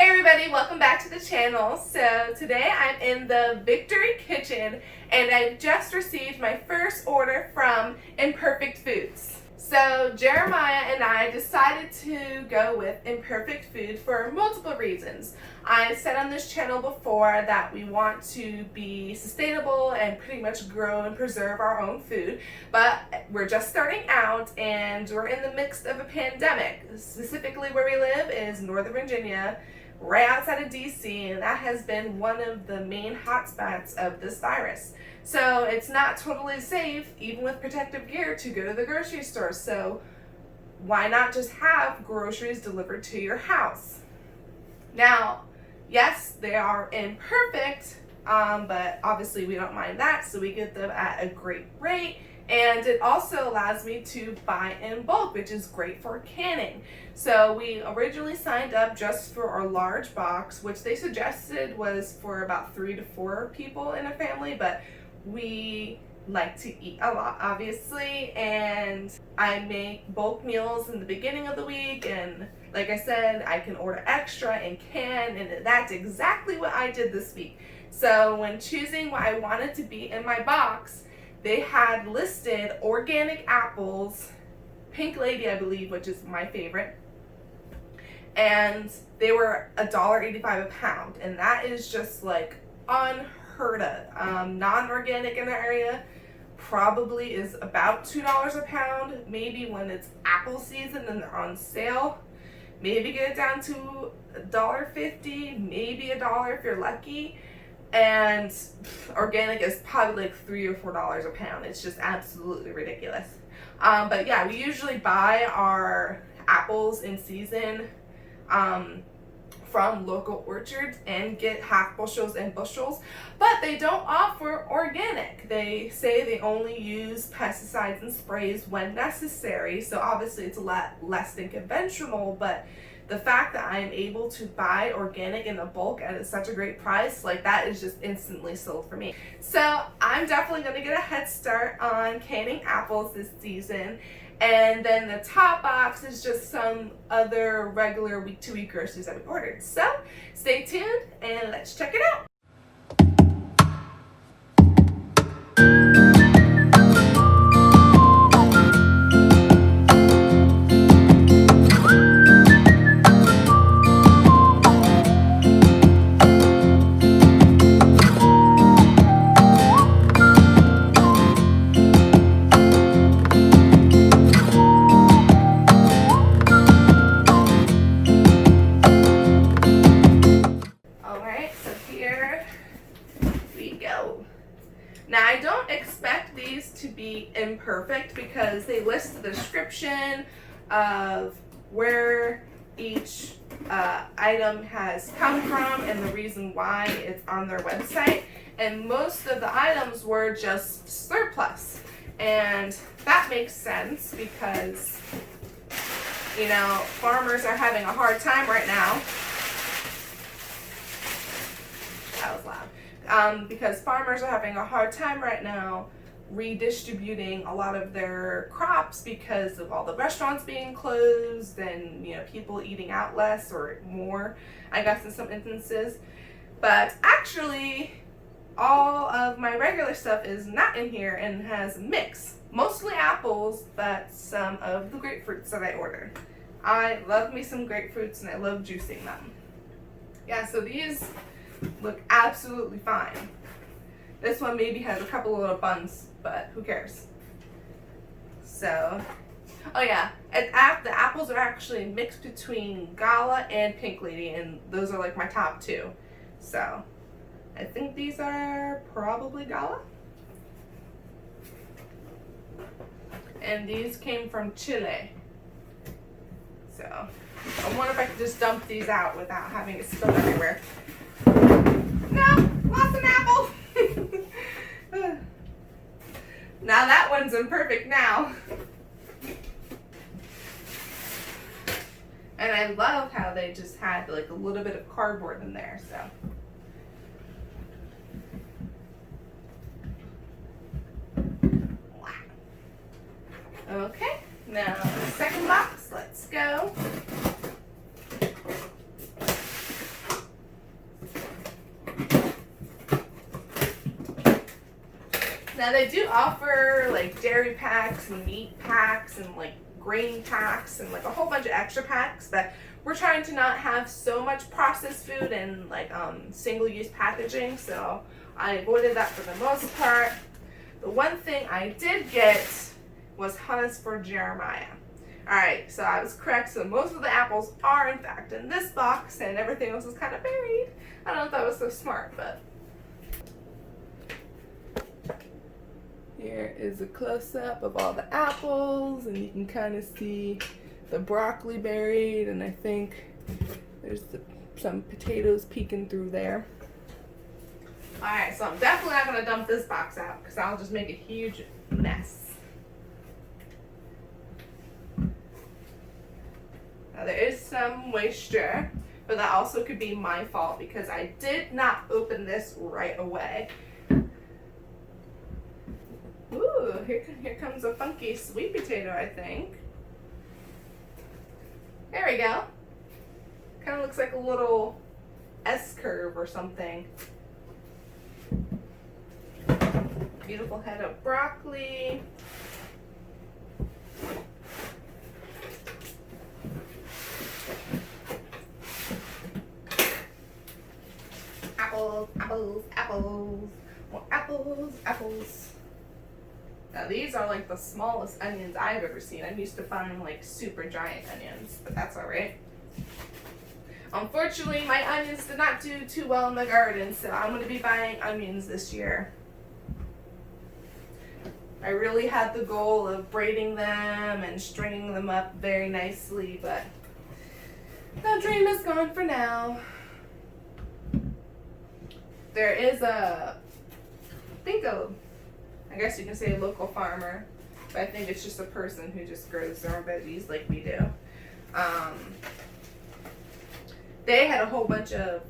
Hey everybody, welcome back to the channel. So today I'm in the Victory Kitchen and I just received my first order from Imperfect Foods. So Jeremiah and I decided to go with Imperfect Food for multiple reasons. I said on this channel before that we want to be sustainable and pretty much grow and preserve our own food, but we're just starting out and we're in the midst of a pandemic. Specifically where we live is Northern Virginia, right outside of DC, and that has been one of the main hotspots of this virus. So it's not totally safe, even with protective gear, to go to the grocery store. So why not just have groceries delivered to your house? Now, yes, they are imperfect, but obviously we don't mind that, so we get them at a great rate. And it also allows me to buy in bulk, which is great for canning. So we originally signed up just for our large box, which they suggested was for about 3 to 4 people in a family, but we like to eat a lot, obviously, and I make bulk meals in the beginning of the week, and like I said, I can order extra and can, and that's exactly what I did this week. So when choosing what I wanted to be in my box, they had listed organic apples, Pink Lady I believe, which is my favorite, and they were $1.85 a pound, and that is just like unheard of. Non-organic in the area probably is about $2 a pound, maybe when it's apple season and they're on sale. Maybe get it down to $1.50, maybe $1 if you're lucky. And organic is probably like $3 or $4 a pound. It's just absolutely ridiculous. But yeah, we usually buy our apples in season from local orchards and get half bushels and bushels, but they don't offer organic. They say they only use pesticides and sprays when necessary, so obviously it's a lot less than conventional, but the fact that I am able to buy organic in a bulk at such a great price, like that is just instantly sold for me. So I'm definitely going to get a head start on canning apples this season. And then the top box is just some other regular week-to-week groceries that we ordered. So stay tuned and let's check it out. Now, I don't expect these to be imperfect because they list the description of where each item has come from and the reason why it's on their website. And most of the items were just surplus. And that makes sense because, you know, farmers are having a hard time right now. That was loud. Because farmers are having a hard time right now redistributing a lot of their crops because of all the restaurants being closed and, you know, people eating out less or more, I guess, in some instances. But actually, all of my regular stuff is not in here and has a mix. Mostly apples, but some of the grapefruits that I ordered. I love me some grapefruits and I love juicing them. Yeah, so these look absolutely fine. This one maybe has a couple of little buns, but who cares? So, oh yeah, the apples are actually mixed between Gala and Pink Lady, and those are like my top two. So, I think these are probably Gala. And these came from Chile. So, I wonder if I could just dump these out without having it spill everywhere. No, lost an apple. Now that one's imperfect now. And I love how they just had like a little bit of cardboard in there, so. Okay, now the second box, let's go. Now they do offer like dairy packs and meat packs and like grain packs and like a whole bunch of extra packs, but we're trying to not have so much processed food and like single-use packaging, so I avoided that for the most part. The one thing I did get was hummus for Jeremiah. Alright, so I was correct. So most of the apples are in fact in this box and everything else is kind of buried. I don't know if that was so smart, but here is a close-up of all the apples, and you can kind of see the broccoli buried, and I think there's some potatoes peeking through there. Alright, so I'm definitely not going to dump this box out because I'll just make a huge mess. Now there is some moisture, but that also could be my fault because I did not open this right away. Ooh, here comes a funky sweet potato, I think. There we go. Kind of looks like a little S-curve or something. Beautiful head of broccoli. Apples, apples, apples. More apples, apples. Now these are like the smallest onions I've ever seen. I'm used to finding like super giant onions, but that's alright. Unfortunately, my onions did not do too well in the garden, so I'm going to be buying onions this year. I really had the goal of braiding them and stringing them up very nicely, but that dream is gone for now. There is I guess you can say a local farmer, but I think it's just a person who just grows their own veggies like we do. They had a whole bunch of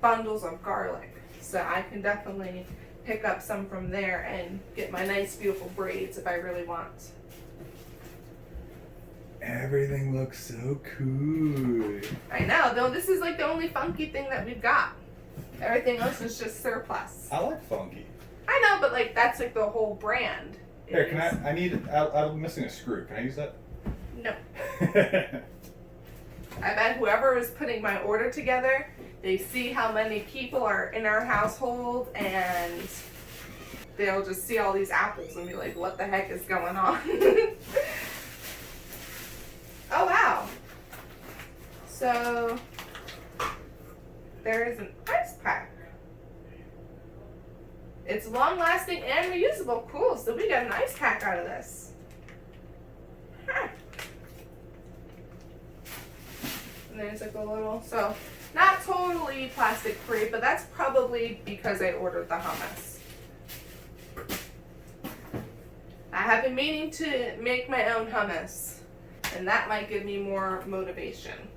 bundles of garlic, so I can definitely pick up some from there and get my nice beautiful braids if I really want. Everything looks so cool. I know, though this is like the only funky thing that we've got. Everything else is just surplus. I like funky. I know, but like that's like the whole brand. Here, can I'm missing a screw. Can I use that? No. I bet whoever was putting my order together, they see how many people are in our household and they'll just see all these apples and be like, what the heck is going on? Oh wow. So there is an ice pack. It's long lasting and reusable. Cool, so we got an ice pack out of this. Huh. And there's like a little, so not totally plastic free, but that's probably because I ordered the hummus. I have been meaning to make my own hummus, and that might give me more motivation.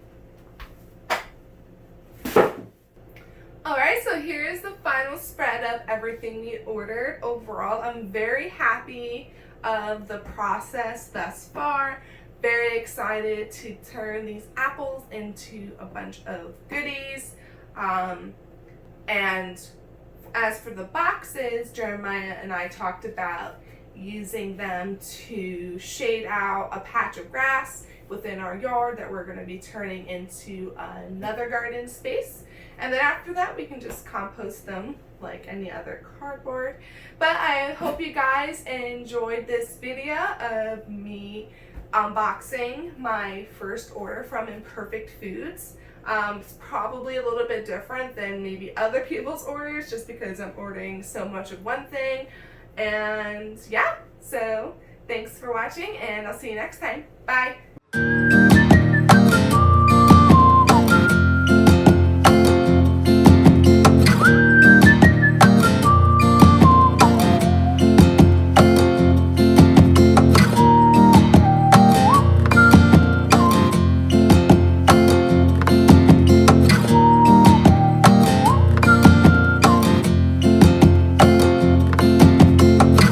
Alright, so here is the final spread of everything we ordered. Overall, I'm very happy of the process thus far. Very excited to turn these apples into a bunch of goodies. And as for the boxes, Jeremiah and I talked about using them to shade out a patch of grass within our yard that we're going to be turning into another garden space. And then after that, we can just compost them like any other cardboard. But I hope you guys enjoyed this video of me unboxing my first order from Imperfect Foods. It's probably a little bit different than maybe other people's orders just because I'm ordering so much of one thing. And yeah, so thanks for watching and I'll see you next time. Bye.